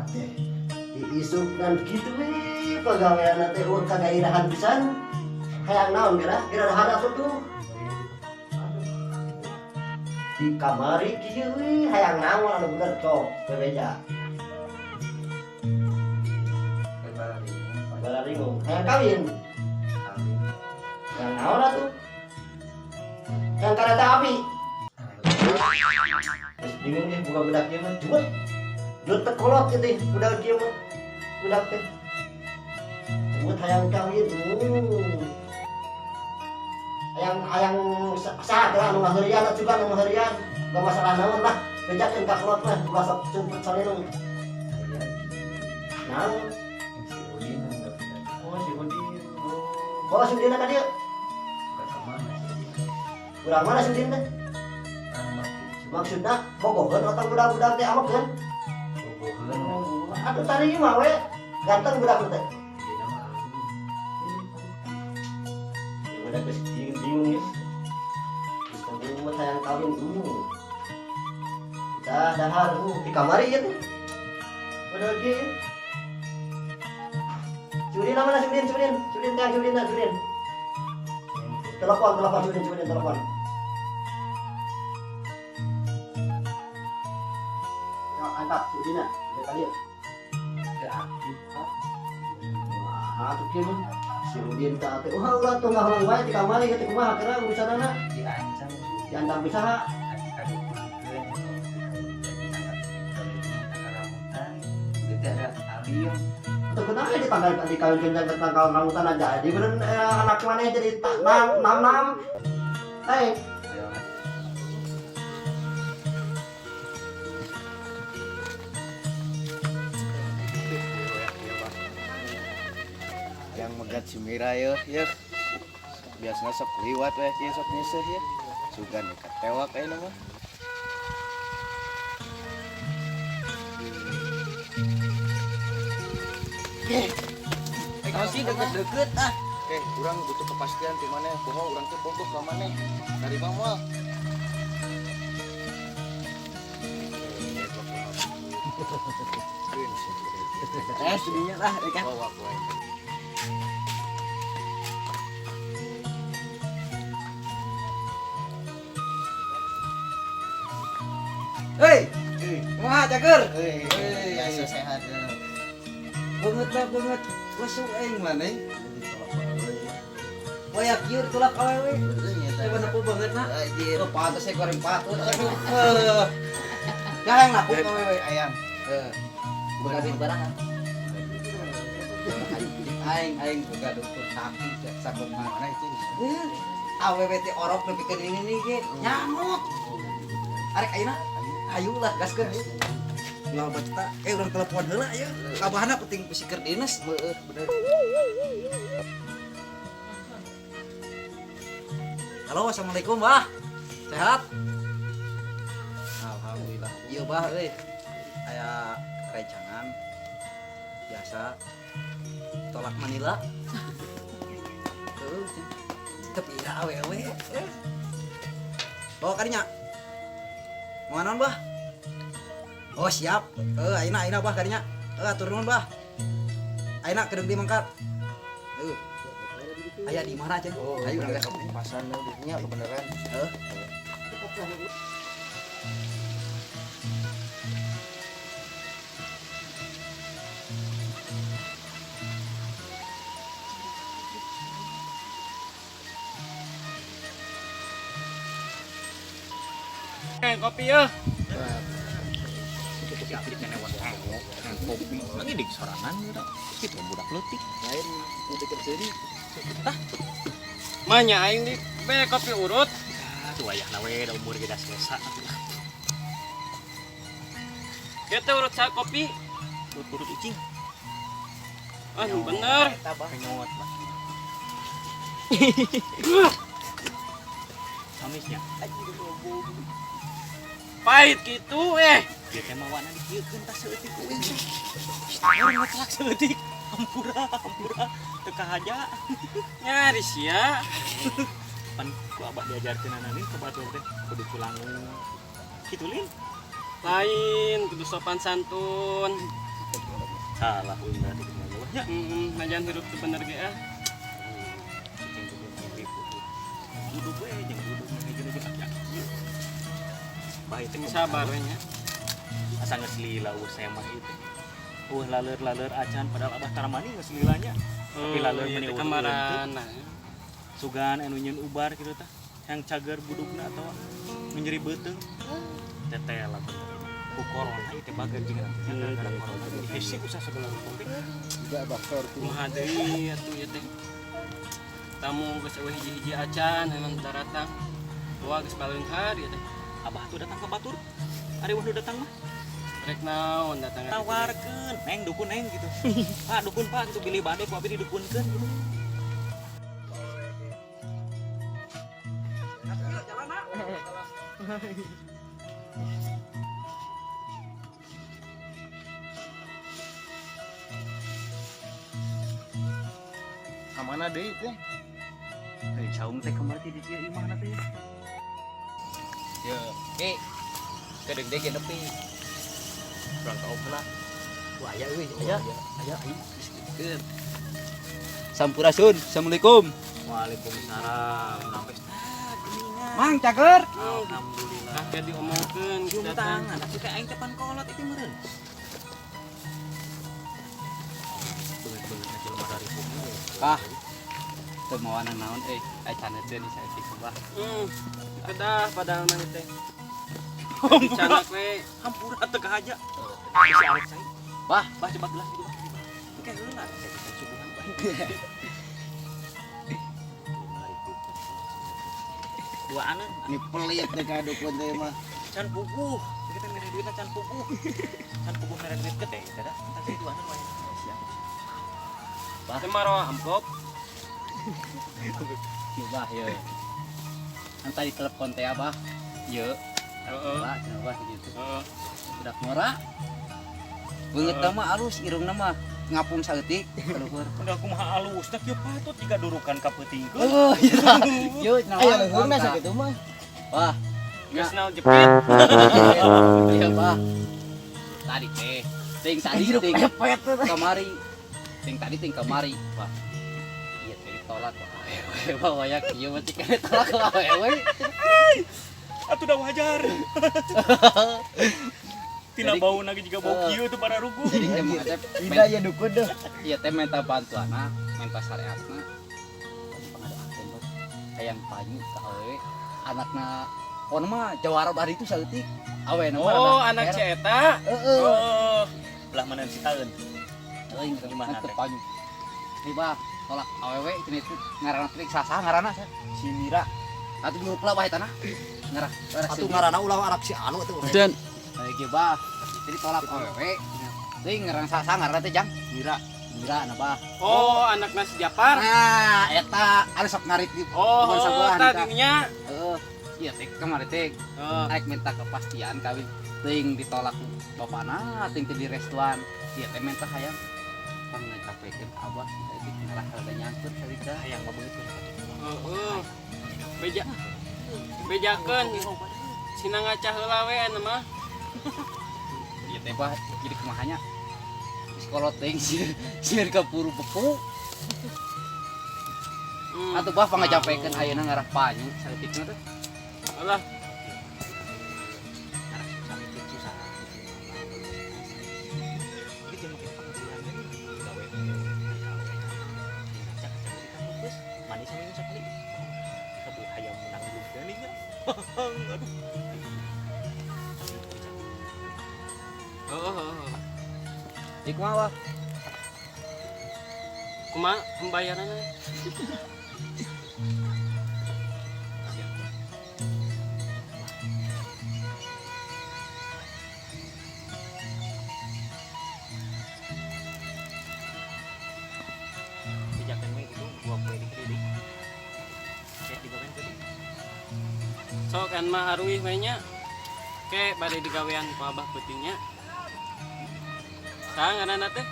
budak teh diisupkan gitu pegawaian teh kagairahan pisan hayang naon kira dahar tuh di kamari kieu hayang naon anu bener cok bebeja Balaringo hayang kawin hayang naon atuh yang kereta api bingung nih buka budak kieu mah cepet jut tekolot gitu budak kieu mah budak teh cepet hayang kawin hayang saha teh anu ngaheurean juga anu ngaheurean gak masalah naon lah bejakeun ka kolot mah ulah sok cepet salinung naon bawa si Udin ka dieu urang mana si Udin teh maksudna bogoheun atau budak-budak teh amekeun aduh tadi mah we ganteng budak teh budak geus bingung ya bingung mah sayang kawin dulu kita dahar di kamari ya tuh udah lagi Cudin mana Cudin telepon Cudin telepon angkat Cudin dia tadi aktif tuh kieu si Udin teh ulah tuh ngahalang bae di kamari teh kumaha kira urusanana diancam pisaha atau kenapa dikawinkan dengan tanggal rambutan aja jadi bener anak mana jadi nam hei yang megat si Mira ya biasanya sok liwat weh ya sok nyeseh ya sugan ketewak kayak nama Kalau sih deket-deket ah. Kurang butuh kepastian di mana bohong orang tuh bongkok ke mana dari mama Sedihnya lah kan. bawa gue Hei, kumaha cager? biasa sehat Banget. Masuk aing mana? Waya kieu tulak awewe. Coba napu banget na. Anjir, pantes saya goreng patut. Aduh. Gahang napu awewe ayam. Bukan duit barang. Aing boga dokter sapi sakok mana itu. Awewe teh orok nepikeun ini ge nyamuk. Arek ayeuna ayulah gaskeun. Nggak baca orang telepon heula ya kabahana penting pisiker dinas bener. Halo assalamualaikum bah sehat alhamdulillah iya bah aya recangan biasa tolak Manila tapi awewe bawa kadinya mau naon bah. Oh siap. Aina bah kadinya. Turun bah. Aina kedeng di mangkat. Aya di mana aja? Ayo urang gasok pasan nya kebenaran kopi ya. Kopi lagi di sorangan udah kita budak leutik lain deket sini mahnya aing di be kopi urut tuh ayahna we da umur geus desa kita urut sa kopi urut icing bener penyot amisnya pahit gitu kita mau wana dikieukeun tas seutik kuing orang ngetlak seutik ampura teka aja nyaris ya pan ku abah diajarkeun ananin ke batur teh kudu kulangun kitu lin lain kudu sopan santun salah ulah di mana nya najan hirup teu bener ge ah duduk we jeung duduk jeung aki-aki bae teh sabar we nya asa geus lila saya mah itu laleur acan padahal abah taramani geus lilanya tapi laleur meni kamarana sugan anu nyeun ubar kitu tah yang cager budugna atawa menjeri beuteung teteh lah ku corona ieu teh bager jeung gara-gara corona hese usah segala topik Tidak baktor tuh. kumaha deui atuh ieu teh tamu geus eueuh hiji-hiji acan emang datang tua geus paleunghar ieu teh abah tuh datang ke batur ari wah datang mah rek naon datang tawarkeun neng dukun neng gitu pak dukun pak gitu pilih bade ku abi didukunkeun gitu Kamana deui teh? caum teh kemari di dieu ieu mana teh Ya, kedeng deh nepi. Kurang tahu pula. Wah, aya euy, aya. Disebutkeun. Sampurasun. Assalamualaikum. Waalaikumsalam sampai Mang cager. alhamdulillah kakek diomongkeun Cium datang tangan. Tapi teh aing tepan kolot itu meureun. beungeut-beungeut jelema dari bumi Ah. Teu moana naon can teh di saeutik bah. kedah padahal mah teh canak we hampura teu kahaja bisa arek saya Bah, coba gelas gitu bah oke heula saya subuhan bae dua aneun Ini pelit deh ka dukun teh mah. can puguh kita mere duitna can puguh mere duit gede teh dah entar saya dua aneun wae bah teh maro amplop bah ye. Anta di telepon teh abah. Ye. heeh Bah, cenah gitu. heeh Budak ngora. Beungeut mah alus irungna mah ngapung saeutik. Keluar. udah kumaha alusna kieu patut jika durukan ka peutingkeun Oh, iya. Yo, Aya leungna sakitu mah. Wah, geus naon jepit iya, Bah. Tadi teh, ting kamari. Ting tadi ting kamari, Wah. Iya, teh ditolak. Wah, wayak ieu mah cik ditolak we. atuh da wajar tina bau lagi juga bau kieu teh pada rugu Jadi teh mah teh Ida ya dukun deh. iya teh minta bantuanna, minta syariatna. Pangadoakeun bos. Hayang panyu ka awewe anakna pon mah jawara bari itu saeutik. Awena mah oh rada anak heran. si eta Heeh. oh belah mana si taeun Teuing Gimana, teh Teh? panyu. Tiba tolak awewe cenah itu ngaranna teh saha ngaranna sa? Si Mira. Atuh dulu pula bae tanah. Ngarah. Atuh ngaranna ulah anak si anu tuh. Dan ge bah. Jadi tolak awewe. Teuing ngaranna saha ngaranna teh Jang? Mira. Mira na bah. oh anak nasi Japar Nah, eta anu sok ngarit di oh bukan sabuan, eta. tadinya Heeh. Iya teh kemarin teh naik minta kepastian kawin ting ditolak bapana ting teh di restoran iya teh minta hayang pang ngacapekeun abah kita itu ngarah rada nyangkut sarita hayang babeut heeh bejakeun sina ngaca heula we anu mah iya teh bah jadi kumahanya geus kolot ting sieun ka puru beku atuh bah pangacapekeun ayeuna ngarah panyu saeutikna teh alah Di kumaha wah kumaha pembayaranna sok kan mah aruih we nya ke bade digawean ku abah peutingnya saha ngaranna teh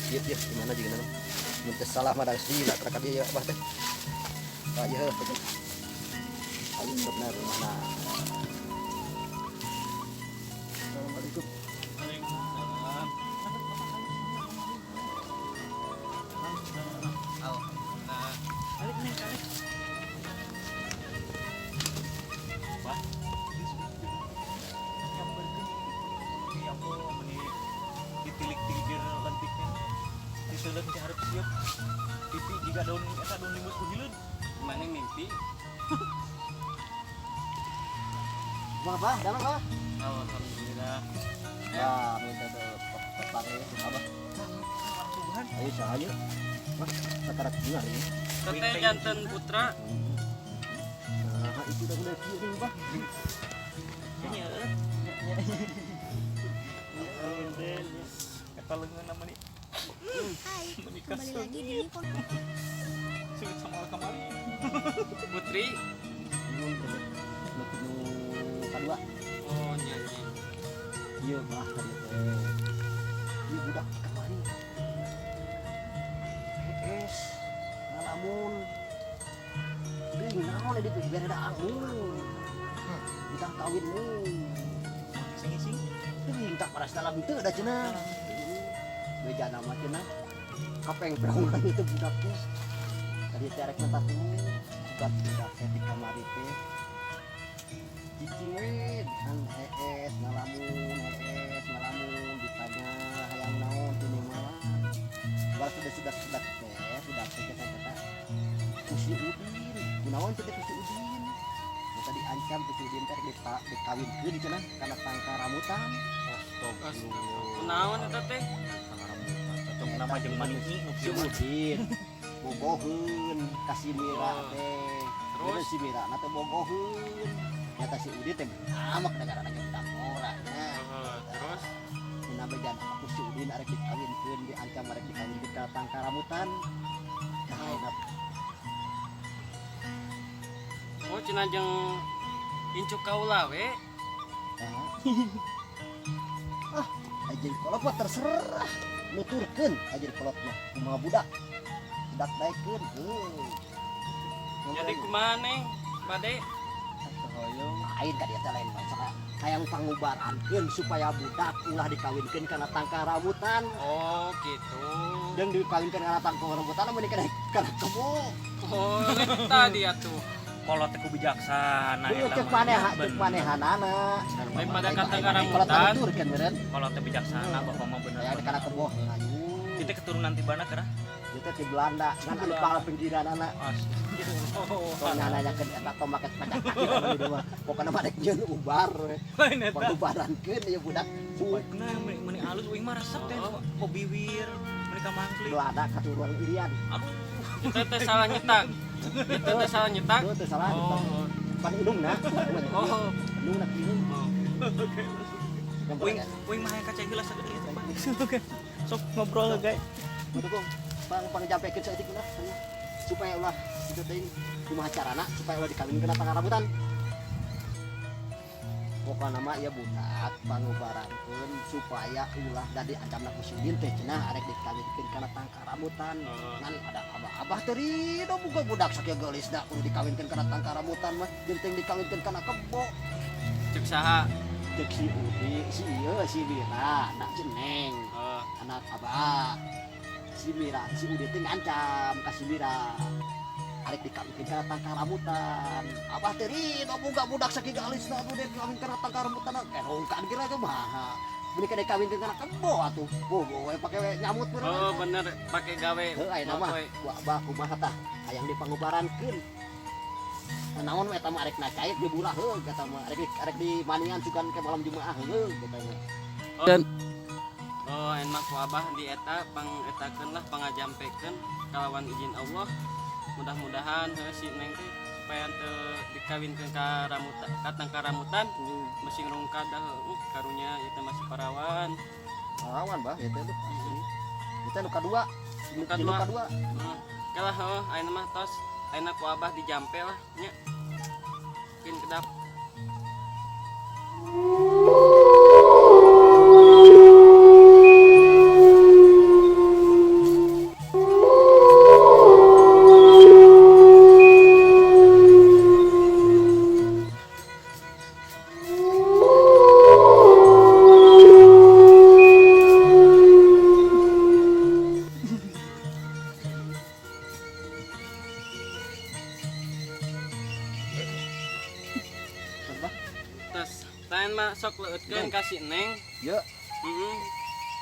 Iya, gimana juga nanti? minta salah mah dah sila terkait dia abah teh. Ayo betul. Ayo benar mana. Assalamualaikum. Ditilik-tilik lentiknya ditelan ke harap siap pipi jika daun eta daun limus kuhileun mana mimpi Apa? Dalam apa? alhamdulillah Ya, minta terpakai apa? Tuhan Ayo saya. Mas, sekarat bunga ini. teteh jantan putra Nah, itu udah mulai kieu Pak. ini ya kata lengan nama nih Hai, kembali lagi di Nikon. sulit sama kemarin Putri Bingung tuh. Nuju kedua. oh nyanyi Iya, Bah, tadi teh. Iya budak kemarin. Es, ngalamun. Deui naon di biar ada angin. Kita kawin nih. sing-sing Deui tak paras dalam itu ada cenah. Beja nama cenah. Kapeng perahuan itu budaknya. Tadi terek mentat dulu. Budak di kamar itu. Cicing we kan ngalamun ditanya hayang naon tini malah baru sudah kata Kusi Udin kunaon teh Kusi Udin tadi ancam Kusi Udin teh dikawinkeun di cenah karena tangka ramutan kunaon eta teh cocok nama jeung maniki nu Si Udin bogoheun kasih mira teh Terus? si mira na teh bogoheun nyata si Udin teh amak negara-negara budak orangnya terus Dina bejan aku si Udin arek dikawinkeun diancam arek dikawinkeun ka tangka ramutan. Nah, enak. oh cenah jeung incuk kaula we Ah, aja kolot mah terserah. Nuturkeun aja kolot mah kumaha budak. Budak daekeun jadi kumaha neng bade lain ka dia teh lain masalah. Hayang pangubarankeun supaya budak ulah dikawinkeun kana tangka ramutan. oh gitu Dan dikawinkeun kana tangka ramutan mah dikena kana kebo. oh tadi atuh kolot teh ku bijaksana Ieu eta cek mah. cek manehanana. Daripada kata Kolot karamutan. nuturkeun meureun. Kolot teh bijaksana bapak mah bener Ya kana kebo. Ayo. kita keturunan tibana kera Itu di Belanda, kan di pala pinggiran anak. Soalnya nanyakeun eta tong make pacak kaki di rumah. Pokona badek nyeun ubar we. Pengubarankeun ieu budak. nah meni alus uing mah resep teh ko biwir mereka mangklik Belanda katurunan Irian. aduh kita teh salah nyetak kita teh salah nyetak Itu teh salah. oh Pan indungna. oh Indungna kieu. uing mah hayang kaca gelas sagede itu Pak sok ngobrol guys Betul kok. Pang jampekeun saeutik ulah supaya ulah itu teh kumaha carana supaya ulah dikawinkeun tangga rambutan. Pokokna mah ieu budak pangubarankeun supaya ulah jadi ancamna ku Sidin teh cenah arek dikawinkeun kana tangka rambutan. Ngan ada abah-abah teh ridho buka budak sakieu geulis da kudu dikawinkeun kana tangka rambutan mah jeung dikawinkeun kana kebo. cek saha Cek si Udi, si ieu si Mira, nak ceneng. Anak abah si Mira si Udin teh ngancam ka si Mira arek dikawinkeun kana tangka ramutan abah teh ridho boga budak sakieu galisna atuh dek kawin kana tangka ramutan erongkan kira teh mah beli ka dikawinkeun kana kebo atuh bogo we pake nyamut oh bener bener pakai gawe heuh ayeuna mah ku abah kumaha tah hayang dipangubarankeun naon we eta mah arek nacair di bulah heuh kata mah arek di manian sukan ke malam Jumaah heuh kata mah oh enak ku abah di eta pangetakeun lah pangajampekeun kalawan izin Allah mudah-mudahan si neng teh supaya teu dikawinkeun ka ramutan ka tangka ramutan masih ngrungkad dah karunya itu masih parawan lawan bah eta lu asli kita nu kadua Nu kadua. Kalah oh ayeuna mah tos ayeuna ku abah dijampe lah nya mungkin kedap Sadayan mah sok leueutkeun kasih Neng. Ya, Heeh.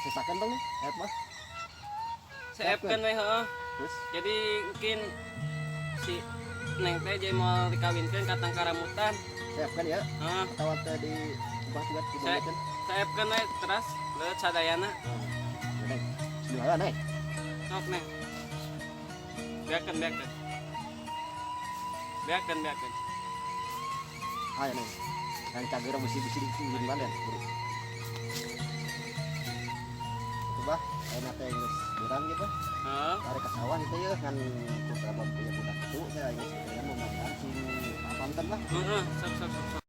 sisakan dong nih, lihat mah. Seepkeun we heueuh. Terus, Jadi mungkin si Neng teh jadi mau dikawinkeun ka Tangkara Mutan. siapkan ya. Heeh. Atau waktu di ubah tugas di Saya- bawah kan. Saepkeun we teras leueut sadayana. Ya, Neng. Bismillah, Neng. Sok Neng. Biarkeun. Ayo, Neng. Yang cager bisi-bisi di sini mana, Bro? Coba, ayo nate geus berang gitu. Heeh. Tarik ke sawah itu ya kan beberapa punya budak itu saya ini sebenarnya mau mancing apa lah. Heeh, sok.